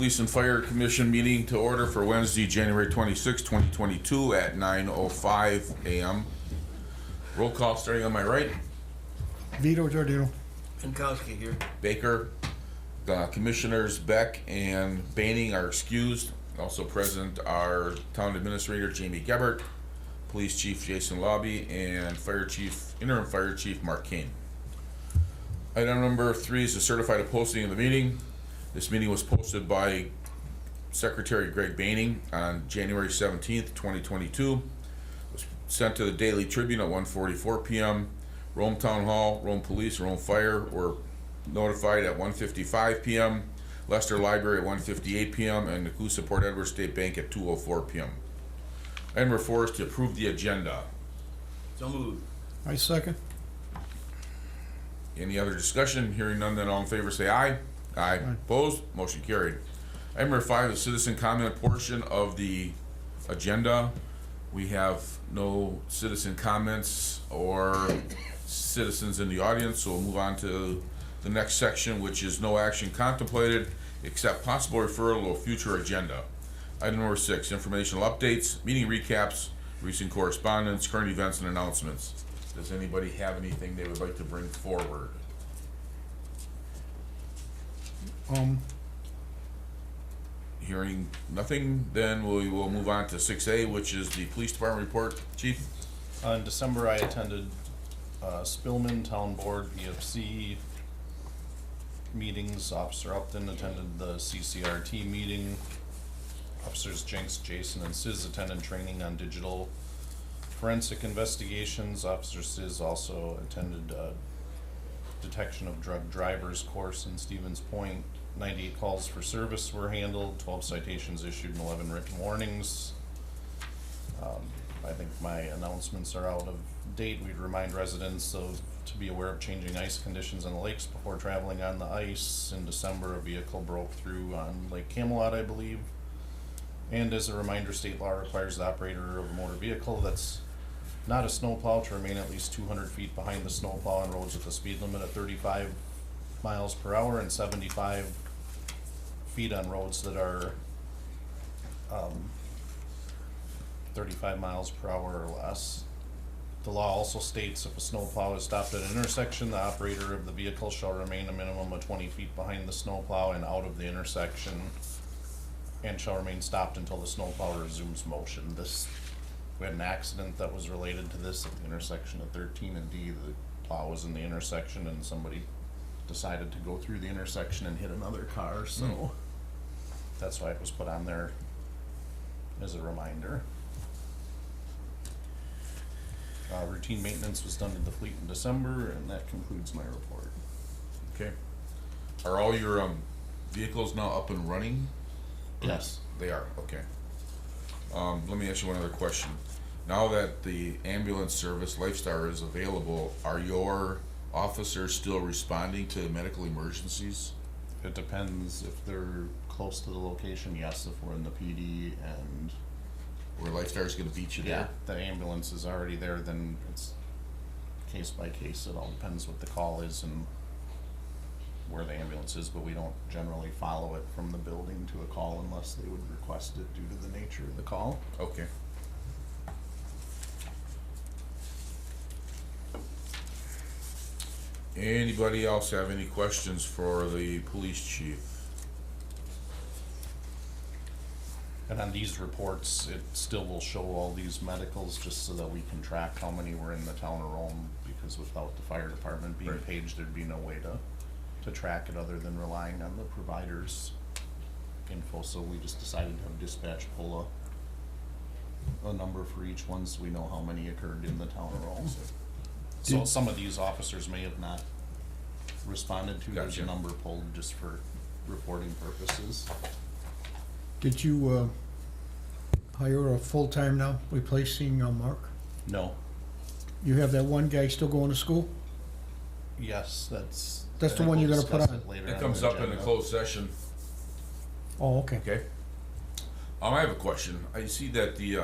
Police and Fire Commission meeting to order for Wednesday, January 26, 2022 at 9:05 a.m. Roll call starting on my right. Vito Giordino. Jankowski here. Baker. Commissioners Beck and Baining are excused. Also present are Town Administrator Jamie Gebert, Police Chief Jason Lobby, and Interim Fire Chief Mark Kane. Item number 3 is to certify the posting of the meeting. This meeting was posted by Secretary Greg Baining on January 17th, 2022. It was sent to the Daily Tribune at 1:44 p.m. Rome Town Hall, Rome Police, Rome Fire were notified at 1:55 p.m. Leicester Library at 1:58 p.m. and the Coosa Port Edward State Bank at 2:04 p.m. Item number 4 is to approve the agenda. So moved. I second. Any other discussion? Hearing none, then all in favor say aye. Aye. Opposed? Motion carried. Item number 5 is citizen comment portion of the agenda. We have no citizen comments or citizens in the audience, so we'll move on to the next section, which is no action contemplated except possible referral to a future agenda. Item number 6, informational updates, meeting recaps, recent correspondence, current events, and announcements. Does anybody have anything they would like to bring forward? Hearing nothing, then we will move on to 6A, which is the police department report. Chief? In December, I attended Spillman Town Board, EFC meetings. Officer Upton attended the CCRT meeting. Officers Jenks, Jason, and Sis attended training on digital forensic investigations. Officer Sis also attended detection of drug drivers course in Stevens Point. 98 calls for service were handled, 12 citations issued, and 11 written warnings. I think my announcements are out of date. We'd remind residents to be aware of changing ice conditions on the lakes before traveling on the ice. In December, a vehicle broke through on Lake Camelot, I believe. And as a reminder, state law requires the operator of a motor vehicle that's not a snowplow to remain at least 200 feet behind the snowplow on roads with a speed limit of 35 miles per hour and 75 feet on roads that are 35 miles per hour or less. The law also states if a snowplow is stopped at an intersection, the operator of the vehicle shall remain a minimum of 20 feet behind the snowplow and out of the intersection, and shall remain stopped until the snowplow resumes motion. We had an accident that was related to this at the intersection of 13 and D. The plow was in the intersection and somebody decided to go through the intersection and hit another car, so that's why it was put on there as a reminder. Routine maintenance was done to the fleet in December, and that concludes my report. Okay. Are all your vehicles now up and running? Yes. They are, okay. Let me ask you one other question. Now that the ambulance service Lifestar is available, are your officers still responding to medical emergencies? It depends if they're close to the location, yes. If we're in the PD and Where Lifestar is gonna beat you there? the ambulance is already there, then it's case by case. It all depends what the call is and where the ambulance is, but we don't generally follow it from the building to a call unless they would request it due to the nature of the call. Okay. Anybody else have any questions for the police chief? And on these reports, it still will show all these medicals just so that we can track how many were in the town of Rome, because without the fire department being Right. paged, there'd be no way to track it other than relying on the provider's info. So we just decided to have dispatch pull a number for each one so we know how many occurred in the town of Rome. So some of these officers may have not responded to. There's Gotcha. a number pulled just for reporting purposes. Did you hire a full-time now, replacing Mark? No. You have that one guy still going to school? Yes, that's. That's I the think one we'll you're gonna put discuss on. it later It on comes the up in the agenda. closed session, Oh, okay. okay? I have a question. I see that the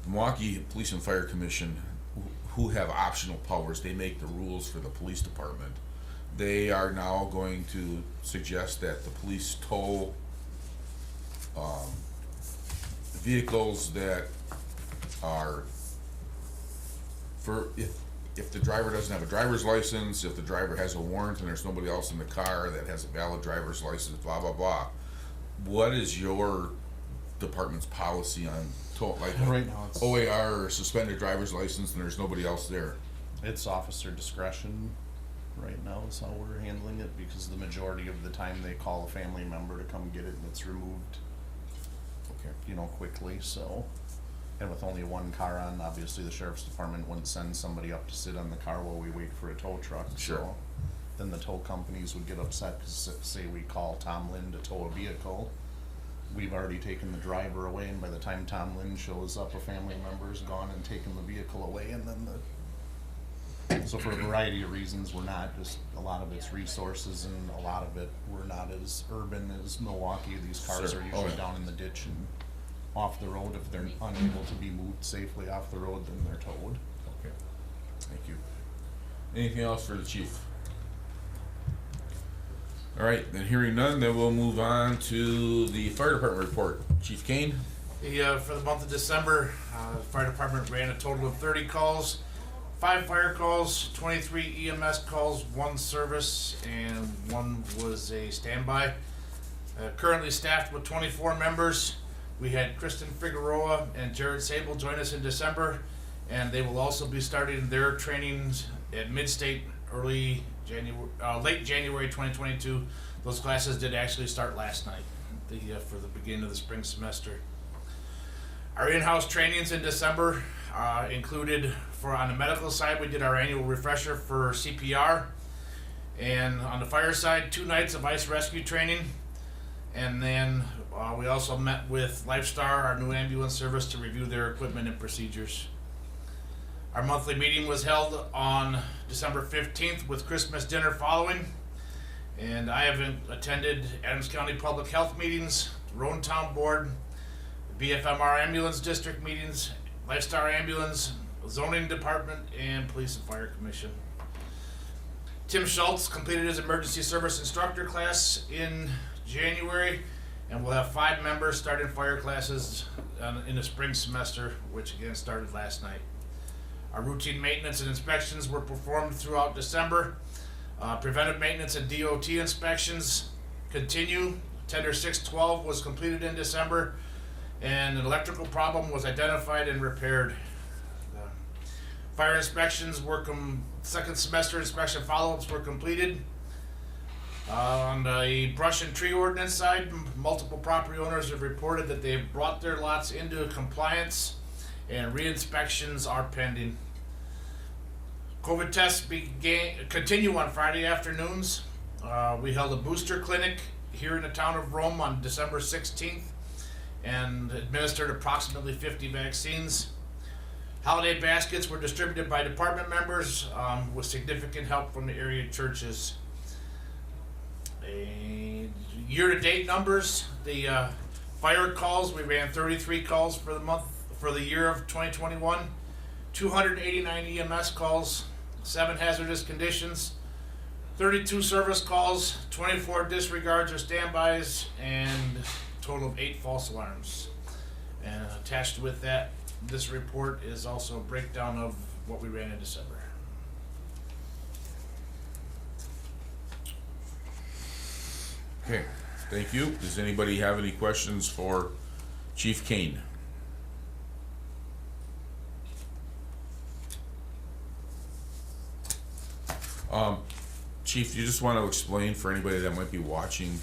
Milwaukee Police and Fire Commission, who have optional powers, they make the rules for the police department. they are now going to suggest that the police tow vehicles that are for if the driver doesn't have a driver's license, if the driver has a warrant and there's nobody else in the car that has a valid driver's license, blah blah blah. What is your department's policy on tow, like Right now it's- OAR or suspended driver's license and there's nobody else there? It's officer discretion right now is how we're handling it, because the majority of the time they call a family member to come get it and it's removed, Okay. you know, quickly, so. And with only one car on, obviously the sheriff's department wouldn't send somebody up to sit on the car while we wait for a tow truck, Sure. so. Then the tow companies would get upset, cause say we call Tom Lynn to tow a vehicle, we've already taken the driver away, and by the time Tom Lynn shows up, a family member's gone and taken the vehicle away, and then so for a variety of reasons, we're not, just a lot of it's resources, and a lot of it, we're not as urban as Milwaukee. These cars Sure. are Oh, usually yeah. down in the ditch and off the road. If they're unable to be moved safely off the road, then they're towed. Okay, thank you. Anything else for the chief? All right, then hearing none, then we'll move on to the fire department report. Chief Kane? For the month of December, the fire department ran a total of 30 calls, 5 fire calls, 23 EMS calls, 1 service, and 1 was a standby. Currently staffed with 24 members. We had Kristen Figueroa and Jared Sable join us in December, and they will also be starting their trainings at Midstate late January 2022. Those classes did actually start last night, for the beginning of the spring semester. Our in-house trainings in December included, on the medical side, we did our annual refresher for CPR, and on the fire side, 2 nights of ice rescue training, and then we also met with Lifestar, our new ambulance service, to review their equipment and procedures. Our monthly meeting was held on December 15th with Christmas dinner following, and I have attended Adams County Public Health meetings, Roane Town Board, BFMR Ambulance District meetings, Lifestar Ambulance, Zoning Department, and Police and Fire Commission. Tim Schultz completed his emergency service instructor class in January, and we'll have 5 members starting fire classes in the spring semester, which again started last night. Our routine maintenance and inspections were performed throughout December. Preventive maintenance and DOT inspections continue. Tender 612 was completed in December, and an electrical problem was identified and repaired. Fire inspections were second semester inspection follow-ups were completed. On the brush and tree ordinance side, multiple property owners have reported that they've brought their lots into compliance, and re-inspections are pending. COVID tests continue on Friday afternoons. We held a booster clinic here in the town of Rome on December 16th and administered approximately 50 vaccines. Holiday baskets were distributed by department members with significant help from the area churches. Year-to-date numbers, the fire calls, we ran 33 calls for the year of 2021, 289 EMS calls, 7 hazardous conditions, 32 service calls, 24 disregards or standbys, and a total of 8 false alarms. And attached with that, this report is also a breakdown of what we ran in December. Okay, thank you. Does anybody have any questions for Chief Kane? Chief, you just want to explain for anybody that might be watching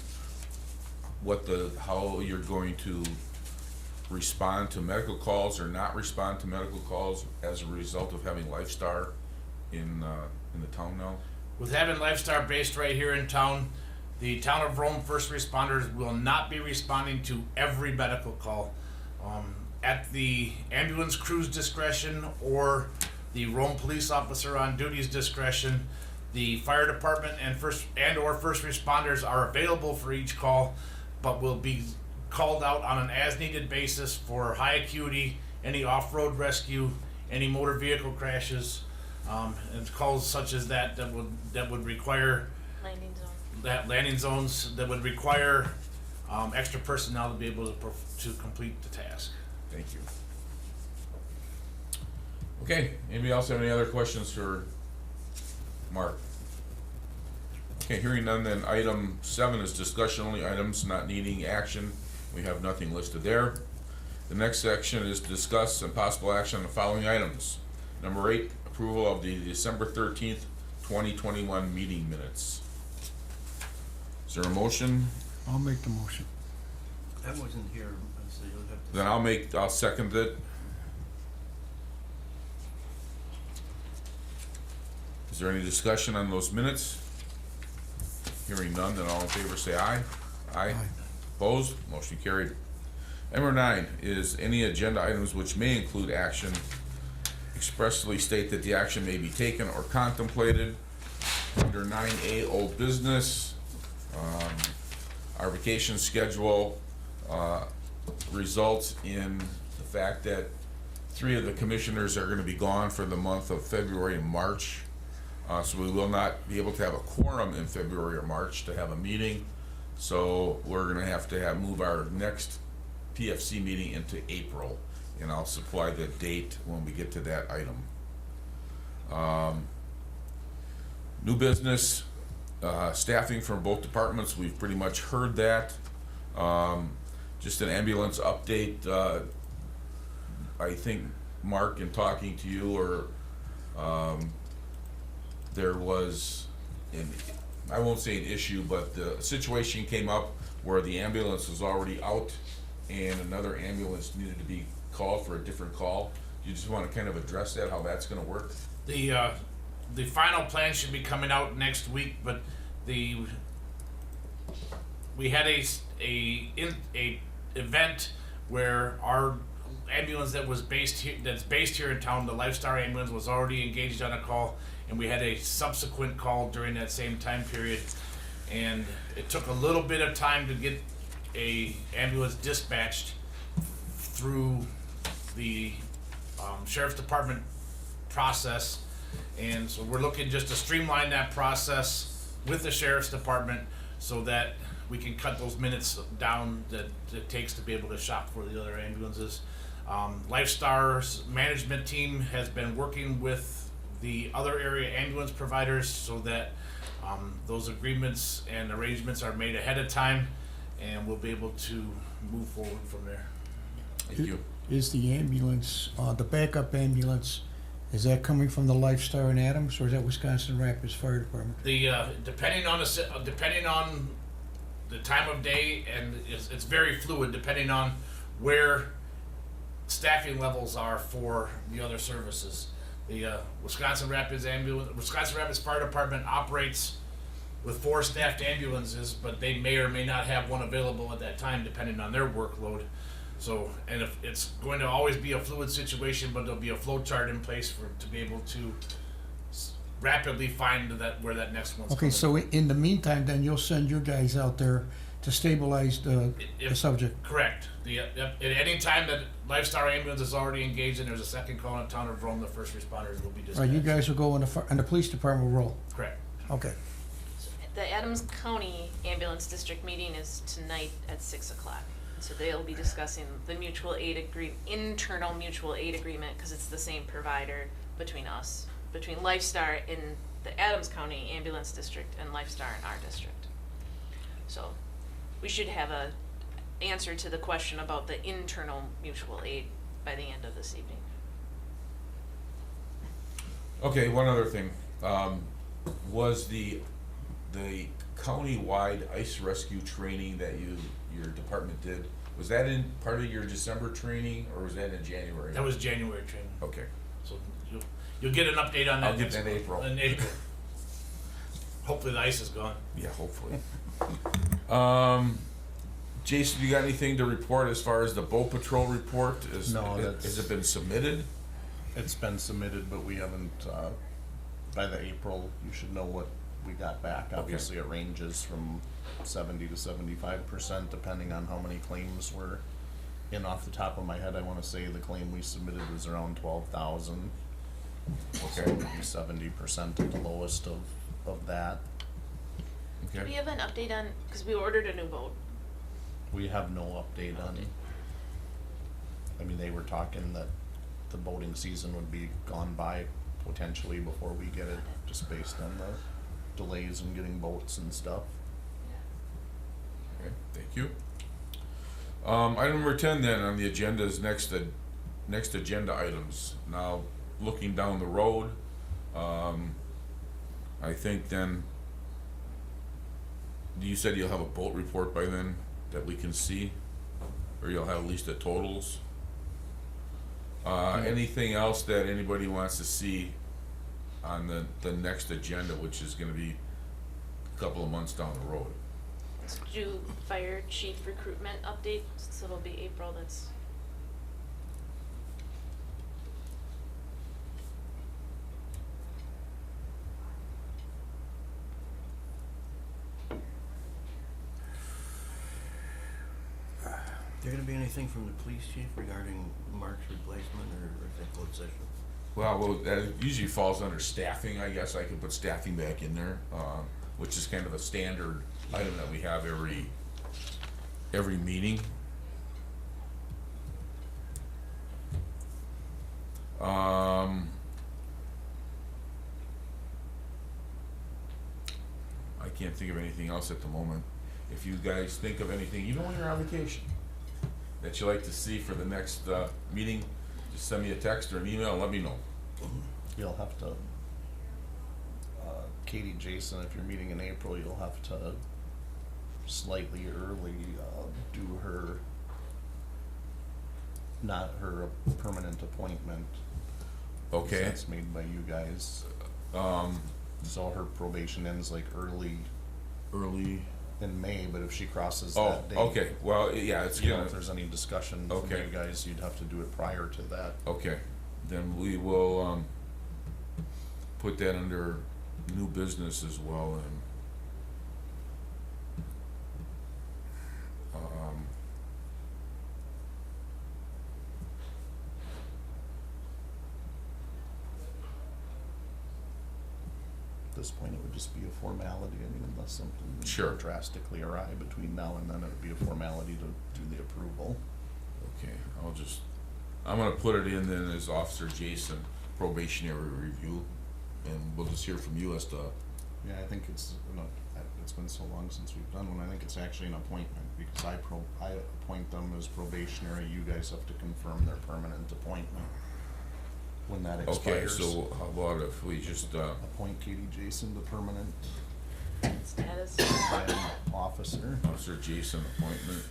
how you're going to respond to medical calls or not respond to medical calls as a result of having Lifestar in the town now? With having Lifestar based right here in town, the town of Rome first responders will not be responding to every medical call. At the ambulance crew's discretion or the Rome police officer on duty's discretion, the fire department and first responders are available for each call, but will be called out on an as-needed basis for high acuity, any off-road rescue, any motor vehicle crashes, and calls such as that would require Landing zone. that landing zones that would require, extra personnel to be able to complete the task. Thank you. Okay, anybody else have any other questions for Mark? Okay, hearing none, then item 7 is discussion only items not needing action. We have nothing listed there. The next section is discuss and possible action on the following items. Number 8, approval of the December 13th, 2021 meeting minutes. Is there a motion? I'll make the motion. I wasn't here, so you'll have to. Then I'll second it. Is there any discussion on those minutes? Hearing none, then all in favor say aye. Aye. Opposed? Motion carried. Number 9 is any agenda items which may include action. Expressly state that the action may be taken or contemplated. Under 9A, old business, our vacation schedule results in the fact that 3 of the commissioners are gonna be gone for the month of February and March. So we will not be able to have a quorum in February or March to have a meeting. So we're gonna have to move our next PFC meeting into April, and I'll supply the date when we get to that item. New business, staffing from both departments, we've pretty much heard that. Just an ambulance update, I think, Mark, in talking to you, or, there was I won't say an issue, but the situation came up where the ambulance was already out and another ambulance needed to be called for a different call. You just wanna kind of address that, how that's gonna work? The final plan should be coming out next week, but we had a event where our ambulance that's based here in town, the Lifestar ambulance, was already engaged on a call, and we had a subsequent call during that same time period. And it took a little bit of time to get a ambulance dispatched through the sheriff's department process. And so we're looking just to streamline that process with the sheriff's department so that we can cut those minutes down that it takes to be able to shop for the other ambulances. Lifestar's management team has been working with the other area ambulance providers so that those agreements and arrangements are made ahead of time, and we'll be able to move forward from there. Thank you. Is the ambulance, the backup ambulance, is that coming from the Lifestar in Adams, or is that Wisconsin Rapids Fire Department? The depending on the time of day, and it's very fluid depending on where staffing levels are for the other services. The Wisconsin Rapids Fire Department operates with 4 staffed ambulances, but they may or may not have one available at that time depending on their workload. So, and if it's going to always be a fluid situation, but there'll be a flow chart in place to be able to rapidly find where that next one's Okay, coming. so in the meantime, then you'll send your guys out there to stabilize the subject. Correct. At any time that Lifestar ambulance is already engaged and there's a second call in town of Rome, the first responders will be All dispatched. right, you guys will go and the police department will roll. Correct. Okay. The Adams County Ambulance District meeting is tonight at 6 o'clock. So they'll be discussing the internal mutual aid agreement, because it's the same provider between Lifestar in the Adams County Ambulance District and Lifestar in our district. So we should have a answer to the question about the internal mutual aid by the end of this evening. Okay, one other thing, was the county-wide ice rescue training that your department did, was that in part of your December training, or was that in January? That was January training. Okay, So you'll get an update on that. I'll get next that in month. April. In April. Hopefully the ice is gone. yeah, hopefully. Jason, you got anything to report as far as the boat patrol report? No, Has it been submitted? It's been submitted, but we haven't, by the April, you should know what we got back. Obviously, it ranges from 70 to 75%, depending on how many claims were in. Off the top of my head, I wanna say the claim we submitted was around 12,000. So it would be 70% at the lowest of that. Do we Okay, have an update on, cause we ordered a new boat. We have no update on, I mean, they were talking that the boating season would be gone by potentially before we get it, just based on the delays in getting boats and stuff. okay, thank you. Item number 10 then on the agenda is next agenda items. Now, looking down the road, I think then, you said you'll have a boat report by then that we can see? Or you'll have at least the totals? Anything else that anybody wants to see on the next agenda, which is gonna be a couple of months down the road? Let's do fire chief recruitment update, so it'll be April, that's. There gonna be anything from the police chief regarding Mark's replacement, or is that closed session? Well, that usually falls under staffing, I guess I could put staffing back in there, which is kind of a standard item that we have every meeting. I can't think of anything else at the moment. If you guys think of anything, even when you're on vacation, that you like to see for the next, meeting, just send me a text or an email and let me know. You'll have to, Katie, Jason, if you're meeting in April, you'll have to slightly early, do her, not her permanent appointment. 'Cause Okay, That's made by you guys. So her probation ends like early early, in May, but if she crosses oh, that date. okay, well, yeah, it's You know, gonna, if there's any discussion from Okay. you guys, you'd have to do it prior to that. okay, then we will, put that under new business as well and, At this point, it would just be a formality, I mean, unless something Sure. drastically awry between now and then, it would be a formality to do the approval. okay, I'm gonna put it in then as Officer Jason probationary review, and we'll just hear from you as to, Yeah, I think it's, it's been so long since we've done one, I think it's actually an appointment, because I appoint them as probationary, you guys have to confirm their permanent appointment when that okay, expires. so how about if we just, Appoint Katie Jason the permanent Status. fire officer. Officer Jason appointment.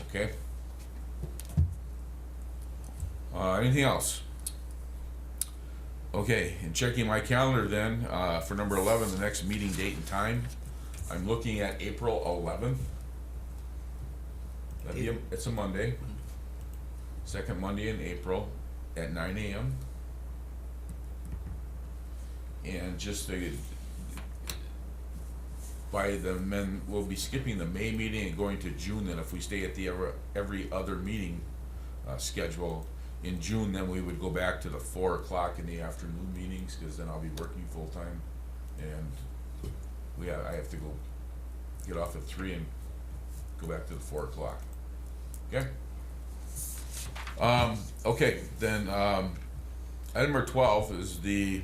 Okay. Anything else? Okay, and checking my calendar then, for number 11, the next meeting date and time, I'm looking at April 11th. It's a Monday, second Monday in April at 9 AM. And just we'll be skipping the May meeting and going to June, then if we stay at the every other meeting, schedule in June, then we would go back to the 4 o'clock in the afternoon meetings, cause then I'll be working full-time. And I have to go get off at 3 and go back to the 4 o'clock. Okay? Okay, then, item number 12 is the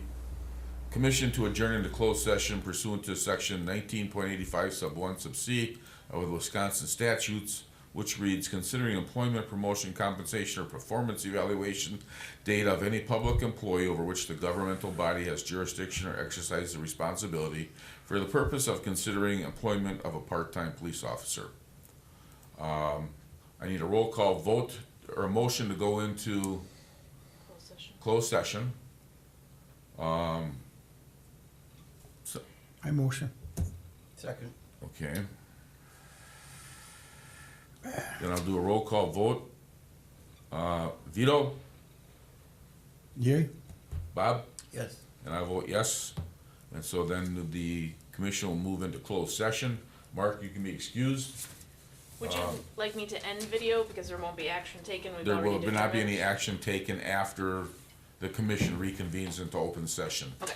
commission to adjourn into closed session pursuant to section 19.85 sub 1 sub C of the Wisconsin statutes, which reads, considering employment, promotion, compensation, or performance evaluation data of any public employee over which the governmental body has jurisdiction or exercises responsibility for the purpose of considering employment of a part-time police officer. I need a roll call vote or a motion to go into Closed session. closed session. I motion. Second. Okay. Then I'll do a roll call vote. Vito, Yay? Bob, Yes. and I vote yes. And so then the commission will move into closed session. Mark, you can be excused. Would you like me to end video because there won't be action taken? We've There already will not be determined. any action taken after the commission reconvenes into open session. Okay.